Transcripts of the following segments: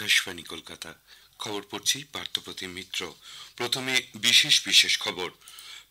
আকাশবাণী কলকাতা। খবর পড়ছি পার্থপ্রতিম মিত্র। প্রথমে বিশেষ বিশেষ খবর।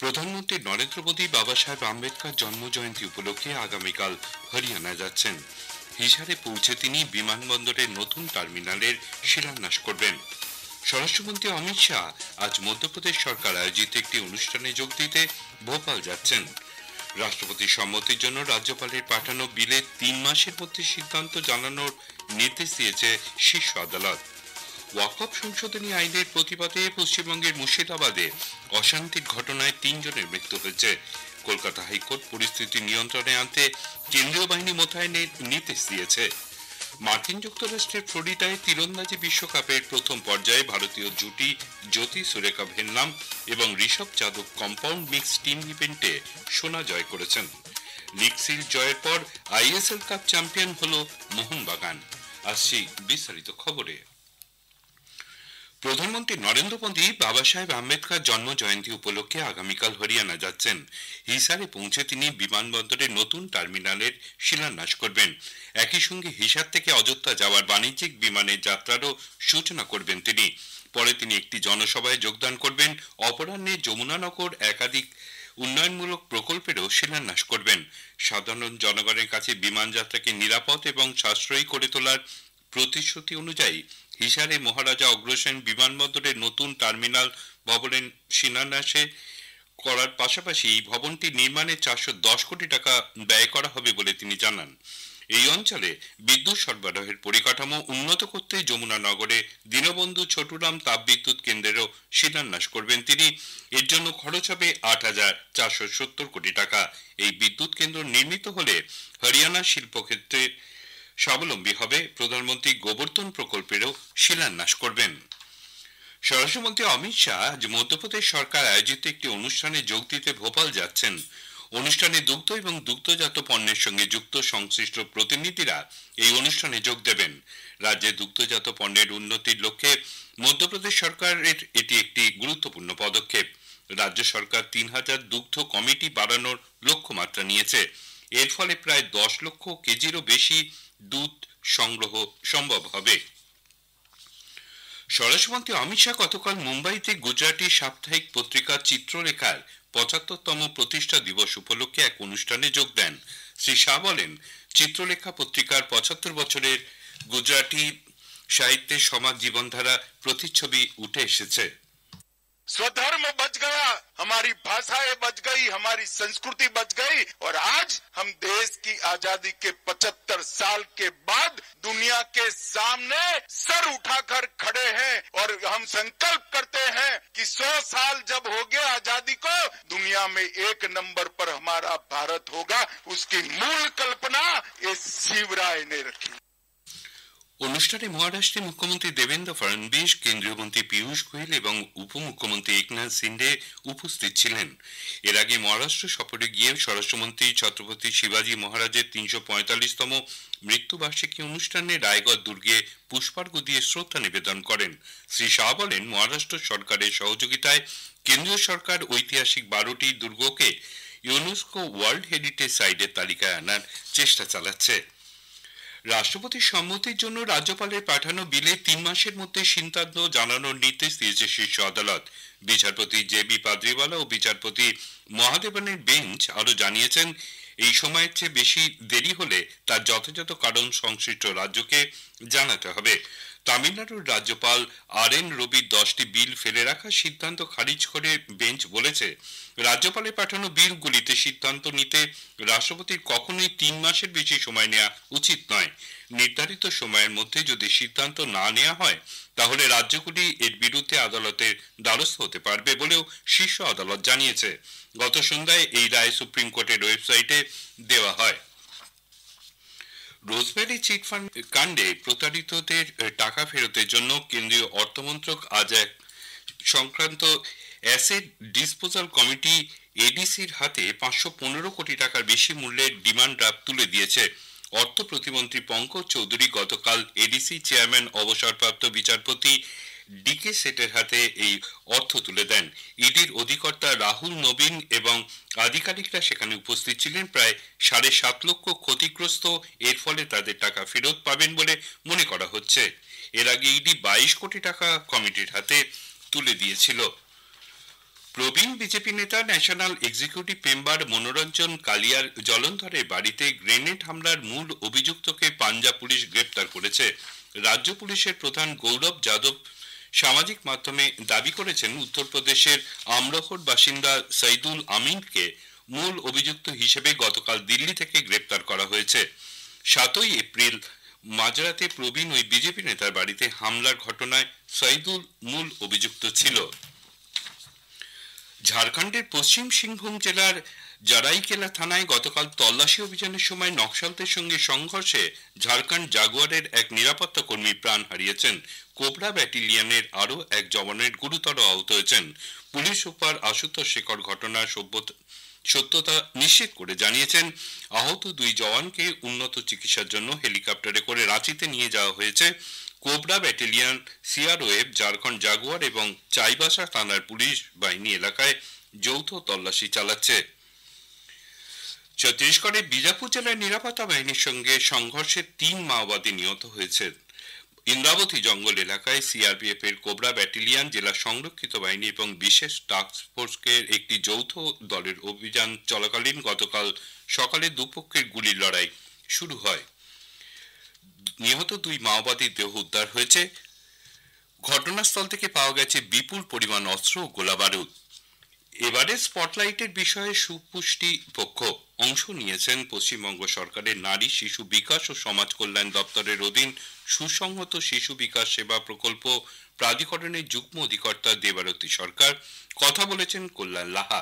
প্রধানমন্ত্রী নরেন্দ্র মোদী বাবা সাহেব আম্বেদকর জন্ম জয়ন্তী উপলক্ষে আগামীকাল হরিয়ানা যাচ্ছেন। হিসারে পৌঁছে তিনি বিমানবন্দরের নতুন টার্মিনালের শিলান্যাস করবেন। স্বরাষ্ট্রমন্ত্রী অমিত শাহ আজ মধ্যপ্রদেশ সরকার আয়োজিত একটি অনুষ্ঠানে যোগ দিতে ভোপাল যাচ্ছেন। রাষ্ট্রপতির সম্মতির জন্য রাজ্যপালের পাঠানো বিলে 3 মাসের মধ্যে সিদ্ধান্ত জানানোর নির্দেশ দিয়েছে শীর্ষ আদালত। ওয়াকফ সংশোধনী আইনের প্রতিবাদে পশ্চিমবঙ্গের মুর্শিদাবাদে অশান্তির ঘটনায় 3 জনের মৃত্যু হয়েছে। কলকাতা হাইকোর্ট পরিস্থিতি নিয়ন্ত্রণে আনতে কেন্দ্রীয় বাহিনী মোতায়েনের নির্দেশ দিয়েছে। মার্কিন যুক্তরাষ্ট্রের ফ্লোরিডায় তীরন্দাজি বিশ্বকাপের প্রথম পর্যায়ে ভারতীয় জুটি জ্যোতি সুরেখা ভেন্নাম এবং Rishabh Yadav compound mix team ইভেন্টে সোনা জয় করেছেন। লিগ সিল জয়ের পর আইএসএল কাপ চ্যাম্পিয়ন হল মোহনবাগান। আসছি বিস্তারিত খবরে। প্রধানমন্ত্রী নরেন্দ্র মোদী বাবা সাহেব আম্বেদকর জন্ম জয়ন্তী উপলক্ষে আগামীকাল হরিয়ানা যাচ্ছেন। হিসারে পৌঁছে তিনি বিমানবন্দরের নতুন টার্মিনালের শিলান্যাস করবেন। একই সঙ্গে হিসার থেকে অযোধ্যা যাওয়ার বাণিজ্যিক বিমানের যাত্রারও সূচনা করবেন তিনি। পরে তিনি একটি জনসভায় যোগদান করবেন। অপরাহ্নে যমুনানগর একাধিক উন্নয়নমূলক প্রকল্পেরও শিলান্যাস করবেন। সাধারণ জনগণের কাছে বিমান যাত্রাকে নিরাপদ এবং সাশ্রয়ী করে তোলার প্রতিশ্রুতি অনুযায়ী হিসারে মহারাজা অগ্রসেন বিমানবন্দরের নতুন টার্মিনাল ভবনের শিলান্যাসে করার পাশাপাশি এই ভবনটি নির্মাণে 410 কোটি টাকা ব্যয় করা হবে বলে তিনি জানান। এই অঞ্চলে বিদ্যুৎ সরবরাহের পরিকাঠামো উন্নত করতে যমুনানগরে দীনবন্ধু ছোটুরাম তাপবিদ্যুৎ কেন্দ্রেরও শিলান্যাস করবেন তিনি। এর জন্য খরচ হবে 8,470 কোটি টাকা। এই বিদ্যুৎ কেন্দ্র নির্মিত হলে হরিয়ানা শিল্পক্ষেত্রে স্বাবলম্বী হবে। প্রধানমন্ত্রী গোবর্ধন প্রকল্পেরও শিলান্যাস করবেন। স্বরাষ্ট্রমন্ত্রী অমিত শাহ আজ মধ্যপ্রদেশ সরকার আয়োজিত একটি অনুষ্ঠানে যোগ দিতে ভোপাল যাচ্ছেন। অনুষ্ঠানে দুগ্ধ এবং দুগ্ধজাত পণ্যের সঙ্গে যুক্ত সংশ্লিষ্ট প্রতিনিধিরা এই অনুষ্ঠানে যোগ দেবেন। রাজ্যে দুগ্ধজাত পণ্যের উন্নতির লক্ষ্যে মধ্যপ্রদেশ সরকারের এটি একটি গুরুত্বপূর্ণ পদক্ষেপ। রাজ্য সরকার 3,000 দুগ্ধ কমিটি বাড়ানোর লক্ষ্যমাত্রা নিয়েছে। এর ফলে প্রায় 10 লক্ষ কেজিরও বেশি দুধ সংগ্রহ সম্ভব হবে। স্বরাষ্ট্রমন্ত্রী অমিত শাহ গতকাল মুম্বাইতে গুজরাটি সাপ্তাহিক পত্রিকা চিত্রলেখার 75তম প্রতিষ্ঠা দিবস উপলক্ষে এক অনুষ্ঠানে যোগ দেন। শ্রী শাহ বলেন, চিত্রলেখা পত্রিকার 75 বছরের গুজরাটি সাহিত্যের সমাজ জীবনধারা প্রতিচ্ছবি উঠে এসেছে। स्वधर्म बच गया, हमारी भाषाएं बच गई, हमारी संस्कृति बच गई और आज हम देश की आजादी के 75 साल के बाद दुनिया के सामने सर उठाकर खड़े हैं और हम संकल्प करते हैं कि 100 साल जब हो गए आजादी को, दुनिया में 1 नंबर पर हमारा भारत होगा। उसकी मूल कल्पना इस शिवराय ने रखी। অনুষ্ঠানে মহারাষ্ট্রের মুখ্যমন্ত্রী দেবেন্দ্র ফডনবিস, কেন্দ্রীয় মন্ত্রী পীযূষ গোয়েল এবং উপমুখ্যমন্ত্রী একনাথ শিন্ডে উপস্থিত ছিলেন। এর আগে মহারাষ্ট্র সফরে গিয়ে স্বরাষ্ট্রমন্ত্রী ছত্রপতি শিবাজী মহারাজের 345তম মৃত্যুবার্ষিকী অনুষ্ঠানে রায়গড় দুর্গে পুষ্পার্ঘ্য দিয়ে শ্রদ্ধা নিবেদন করেন। শ্রী শাহ বলেন, মহারাষ্ট্র সরকারের সহযোগিতায় কেন্দ্রীয় সরকার ঐতিহাসিক 12টি দুর্গকে ইউনেস্কো ওয়ার্ল্ড হেরিটেজ সাইটের তালিকায় আনার চেষ্টা চালাচ্ছে। রাষ্ট্রপতির সম্মতির জন্য রাজ্যপালের পাঠানো বিলে 3 মাসের মধ্যে সিদ্ধান্ত জানানোর নির্দেশ দিয়েছে শীর্ষ আদালত। বিচারপতি জে.বি. পাদ্রিওয়ালা ও বিচারপতি মহাদেবনের বেঞ্চ আরও জানিয়েছেন, এই সময়ের চেয়ে বেশি দেরি হলে তার যথাযথ কারণ সংশ্লিষ্ট রাজ্যকে জানাতে হবে। তামিলনাড়ুর রাজ্যপাল আর.এন. রবির 10টি বিল ফেলে রাখার সিদ্ধান্ত খারিজ করে বেঞ্চ বলেছে, রাজ্যপালের পাঠানো বিলগুলিতে সিদ্ধান্ত নিতে রাষ্ট্রপতির কখনোই 3 মাসের বেশি সময় নেওয়া উচিত নয়। নির্ধারিত সময়ের মধ্যে যদি সিদ্ধান্ত না নেওয়া হয় তাহলে রাজ্যগুলি এর বিরুদ্ধে আদালতের দ্বারস্থ হতে পারবে বলেও শীর্ষ আদালত জানিয়েছে। গত সন্ধ্যায় এই রায় সুপ্রিম কোর্টের ওয়েবসাইটে দেওয়া হয়। রোজভ্যালি চিটফান্ড কাণ্ডে প্রতারিতদের টাকা ফেরতের জন্য কেন্দ্রীয় অর্থমন্ত্রক আজ এক সংক্রান্ত অ্যাসেট ডিসপোজাল কমিটি এডিসির হাতে 515 কোটি টাকার বেশি মূল্যের ডিমান্ড ড্রাফট তুলে দিয়েছে। অর্থ প্রতিমন্ত্রী পঙ্কজ চৌধুরী গতকাল এডিসি চেয়ারম্যান অবসরপ্রাপ্ত বিচারপতি ডিকে সেটের হাতে এই অর্থ তুলে দেন। ইডির অধিকর্তা রাহুল নবীন এবং আধিকারিকরা সেখানে উপস্থিত ছিলেন। প্রায় 7.5 লক্ষ ক্ষতিগ্রস্ত, এর ফলে তাদের টাকা ফেরত পাবেন বলে মনে করা হচ্ছে। এর আগে ইডি 22 কোটি টাকা কমিটির হাতে তুলে দিয়েছিল। প্রবীণ বিজেপি নেতা ন্যাশনাল এক্সিকিউটিভ মেম্বার মনোরঞ্জন কালিয়ার জলন্ধরের বাড়িতে গ্রেনেড হামলার মূল অভিযুক্তকে পাঞ্জাব পুলিশ গ্রেপ্তার করেছে। রাজ্য পুলিশের প্রধান গৌরব যাদব সামাজিক মাধ্যমে দাবি করেছেন, উত্তরপ্রদেশের আমরোহর বাসিন্দা সঈদুল আমিনকে মূল অভিযুক্ত হিসেবে গতকাল দিল্লি থেকে গ্রেপ্তার করা হয়েছে। 7 এপ্রিল মাঝরাতে প্রবীণ ওই বিজেপি নেতার বাড়িতে হামলার ঘটনায় সঈদুল মূল অভিযুক্ত ছিল। ঝাড়খণ্ডের পশ্চিম সিংভূম জেলার জারাইকেলা থানায় গতকাল তল্লাশি অভিযানের সময় নক্সালদের সঙ্গে সংঘর্ষে ঝাড়খণ্ড জাগুয়ারের এক নিরাপত্তা কর্মী প্রাণ হারিয়েছেন। কোবরা ব্যাটালিয়নের আরও এক জওয়ানের গুরুতর আহত হয়েছেন। পুলিশ সুপার আশুতোষ শেখর ঘটনার সত্যতা নিশ্চিত করে জানিয়েছেন, আহত 2 জওয়ানকে উন্নত চিকিৎসার জন্য হেলিকপ্টারে করে রাঁচিতে নিয়ে যাওয়া হয়েছে। কোবরা ব্যাটালিয়ন, সিআরওএফ, ঝাড়খণ্ড জাগুয়ার এবং চাইবাসা থানার পুলিশ বাহিনী এলাকায় যৌথ তল্লাশি চালাচ্ছে। ছত্তিশগড়ের বিজাপুর জেলার নিরাপত্তা বাহিনীর সঙ্গে সংঘর্ষে 3 মাওবাদী নিহত হয়েছে। ইন্দ্রাবতী জঙ্গল এলাকায় সিআরপিএফ এর কোবরা ব্যাটালিয়ন, জেলা সংরক্ষিত বাহিনী এবং বিশেষ টাস্ক ফোর্সের একটি যৌথ দলের অভিযান চলাকালীন গতকাল সকালে দুপক্ষের গুলির লড়াই শুরু হয়। নিহত 2 মাওবাদীর দেহ উদ্ধার হয়েছে। ঘটনাস্থল থেকে পাওয়া গেছে বিপুল পরিমাণ অস্ত্র ও গোলাবারুদ। এবারে স্পটলাইটের বিষয়ে সুপুষ্টি পক্ষ অংশ নিয়েছেন পশ্চিমবঙ্গ সরকারের নারী, শিশু বিকাশ ও সমাজ কল্যাণ দপ্তরের অধীন সুসংহত শিশু বিকাশ সেবা প্রকল্প প্রাধিকরণের যুগ্ম অধিকর্তা দেবারতী সরকার। কথা বলেছেন কল্যাণ লাহা।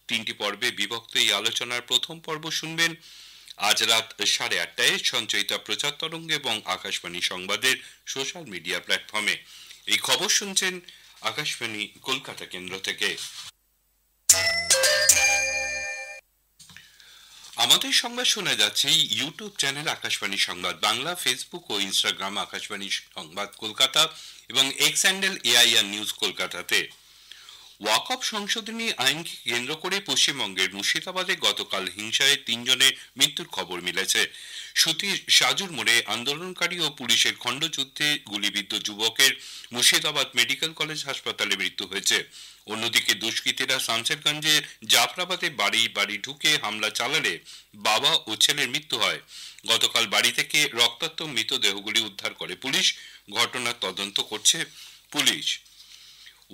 3টি পর্বে বিভক্ত এই আলোচনার প্রথম পর্ব শুনবেন আজ রাত 8:30টায় সঞ্চয়িতা প্রচার তরঙ্গ এবং আকাশবাণী সংবাদের সোশ্যাল মিডিয়া প্ল্যাটফর্মে। এই খবর শুনছেন আকাশবাণী কলকাতা কেন্দ্র থেকে। আমাদের সংবাদ শোনা যাচ্ছে ইউটিউব চ্যানেল আকাশবাণী সংবাদ বাংলা, ফেসবুক ও ইনস্টাগ্রাম আকাশবাণী সংবাদ কলকাতা এবং এক্স হ্যান্ডেল এআইআর নিউজ কলকাতাতে। ওয়াকফ সংশোধনী আইনকে কেন্দ্র করে পশ্চিমবঙ্গের মুর্শিদাবাদে গতকাল হিংসায় 3 জনের মৃত্যুর খবর মিলেছে। সুতির সাজুর মোড়ে আন্দোলনকারী ও পুলিশের খণ্ডযুদ্ধে গুলিবিদ্ধ যুবকের মুর্শিদাবাদ মেডিকেল কলেজ হাসপাতালে মৃত্যু হয়েছে। অন্যদিকে দুষ্কৃতীরা শামশেরগঞ্জের জাফরাবাদে বাড়ি ঢুকে হামলা চালালে বাবা ও ছেলের মৃত্যু হয়। গতকাল বাড়ি থেকে রক্তাক্ত মৃতদেহগুলি উদ্ধার করে পুলিশ। ঘটনার তদন্ত করছে পুলিশ।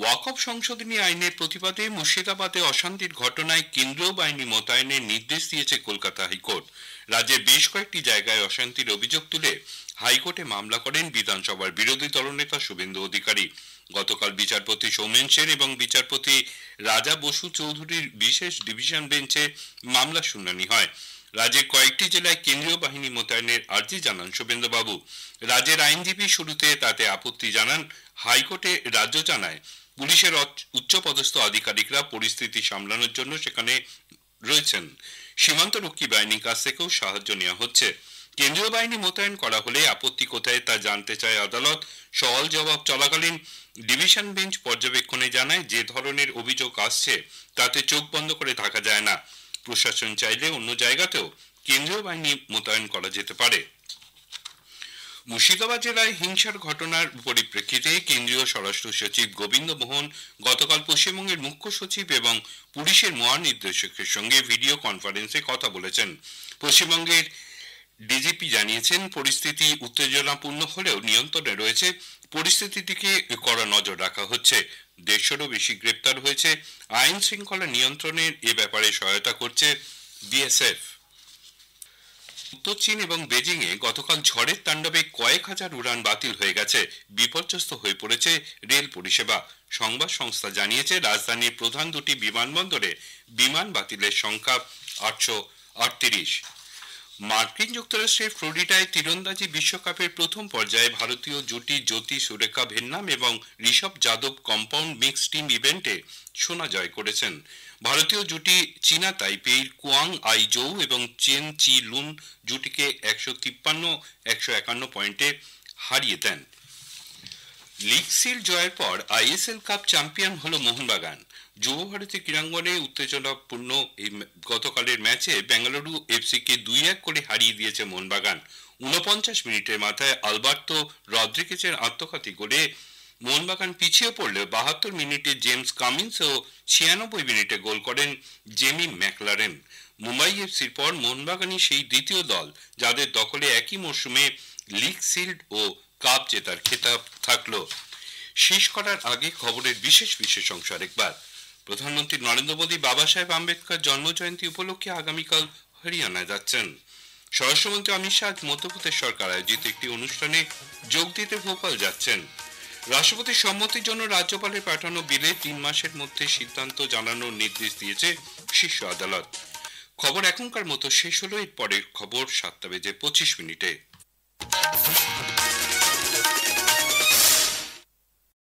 ওয়াকফ সংশোধনী আইনের প্রতিবাদে মুর্শিদাবাদে অশান্তির ঘটনায় কেন্দ্রীয় বাহিনী মোতায়েনের নির্দেশ দিয়েছে কলকাতা হাইকোর্ট। রাজ্যের বেশ কয়েকটি জায়গায় অশান্তির অভিযোগ তুলে হাইকোর্টে মামলা করেন বিধানসভার বিরোধী দলনেতা শুভেন্দু অধিকারী। গতকাল বিচারপতি সৌমেন সেন এবং বিচারপতি রাজা বসু চৌধুরীর বিশেষ ডিভিশন বেঞ্চে মামলা শুনানি হয়। রাজ্যের কয়েকটি জেলায় কেন্দ্রীয় বাহিনী মোতায়েনের আর্জি জানান শুভেন্দুবাবু। রাজ্যের আইনজীবী শুরুতে তাতে আপত্তি জানান। হাইকোর্টে রাজ্য জানায়, পুলিশের উচ্চপদস্থ আধিকারিকরা পরিস্থিতি সামলানোর জন্য সেখানে রয়েছেন। সীমান্তরক্ষী বাহিনীর কাছ থেকেও সাহায্য নেওয়া হচ্ছে। কেন্দ্রীয় বাহিনী মোতায়েন করা হলে আপত্তি কোথায় তা জানতে চায় আদালত। সওয়াল জবাব চলাকালীন ডিভিশন বেঞ্চ পর্যবেক্ষণে জানায়, যে ধরনের অভিযোগ আসছে তাতে চোখ বন্ধ করে থাকা যায় না। প্রশাসন চাইলে অন্য জায়গাতেও কেন্দ্রীয় বাহিনী মোতায়েন করা যেতে পারে। মুর্শিদাবাদ জেলায় হিংসার ঘটনার পরিপ্রেক্ষিতে কেন্দ্রীয় স্বরাষ্ট্র সচিব গোবিন্দ মোহন গতকাল পশ্চিমবঙ্গের মুখ্য সচিব এবং পুলিশের মহানির্দেশকের সঙ্গে ভিডিও কনফারেন্সে কথা বলেছেন। পশ্চিমবঙ্গের ডিজিপি জানিয়েছেন, পরিস্থিতি উত্তেজনাপূর্ণ হলেও নিয়ন্ত্রণে রয়েছে। পরিস্থিতির দিকে কড়া নজর রাখা হচ্ছে। 150-রও বেশি গ্রেপ্তার হয়েছে। আইন শৃঙ্খলা নিয়ন্ত্রণের এ ব্যাপারে সহায়তা করছে বিএসএফ। উত্তর চীন এবং বেজিং এ গতকাল ঝড়ের তাণ্ডবে কয়েক হাজার উড়ান বাতিল হয়ে গেছে। বিপর্যস্ত হয়ে পড়েছে রেল পরিষেবা। সংবাদ সংস্থা জানিয়েছে, রাজধানীর প্রধান 2টি বিমানবন্দরে বিমান বাতিলের সংখ্যা 838। মার্কিন যুক্তরাষ্ট্রের ফ্লোরিডায় তীরন্দাজি বিশ্বকাপের প্রথম পর্যায়ে ভারতীয় জুটি জ্যোতি সুরেখা ভেন্নাম এবং Rishabh Yadav compound mix team ইভেন্টে সোনা জয় করেছেন। ভারতীয় জুটি চীনা তাইপেইর কুয়াং আই জৌ এবং চেন চি লুন জুটিকে 153-151 পয়েন্টে হারিয়ে দেন। লিগ সিল জয়ের পর আইএসএল কাপ চ্যাম্পিয়ন হলো মোহনবাগান। যুবভারতী ক্রীড়াঙ্গনে উত্তেজনাপূর্ণ এই গতকালের ম্যাচে বেঙ্গালুরু এফসিকে 2-1 করে হারিয়ে দিয়েছে মোহনবাগান। 49 মিনিটের মাথায় আলবার্তো রদ্রিগেজের আত্মঘাতী গোলে মোহনবাগান পিছিয়ে পড়লে 72 মিনিটে জেমস কামিন্স ও 96 মিনিটে গোল করেন জেমি ম্যাকলারেন। মুম্বাই এফসির পর মোহনবাগানই সেই দ্বিতীয় দল যাদের দখলে একই মরশুমে লিগ সিল্ড ও কাপ জেতার খেতাব থাকলো। শেষ করার আগে খবরের বিশেষ অংশ আরেকবার। প্রধানমন্ত্রী নরেন্দ্র মোদী বাবা সাহেব আম্বেদকর জন্মজয়ন্তী উপলক্ষে আগামীকাল হরিয়ানায় যাচ্ছেন। স্বরাষ্ট্রমন্ত্রী অমিত শাহ মধ্যপ্রদেশ সরকার আয়োজিত একটি অনুষ্ঠানে যোগ দিতে ভোপাল যাচ্ছেন। রাষ্ট্রপতির সম্মতির জন্য রাজ্যপালের পাঠানো বিলে 3 মাসের মধ্যে সিদ্ধান্ত জানানোর নির্দেশ দিয়েছে শীর্ষ আদালত। খবর এখনকার মতো শেষ হলো। এর পরের খবর 7:25 মিনিটে।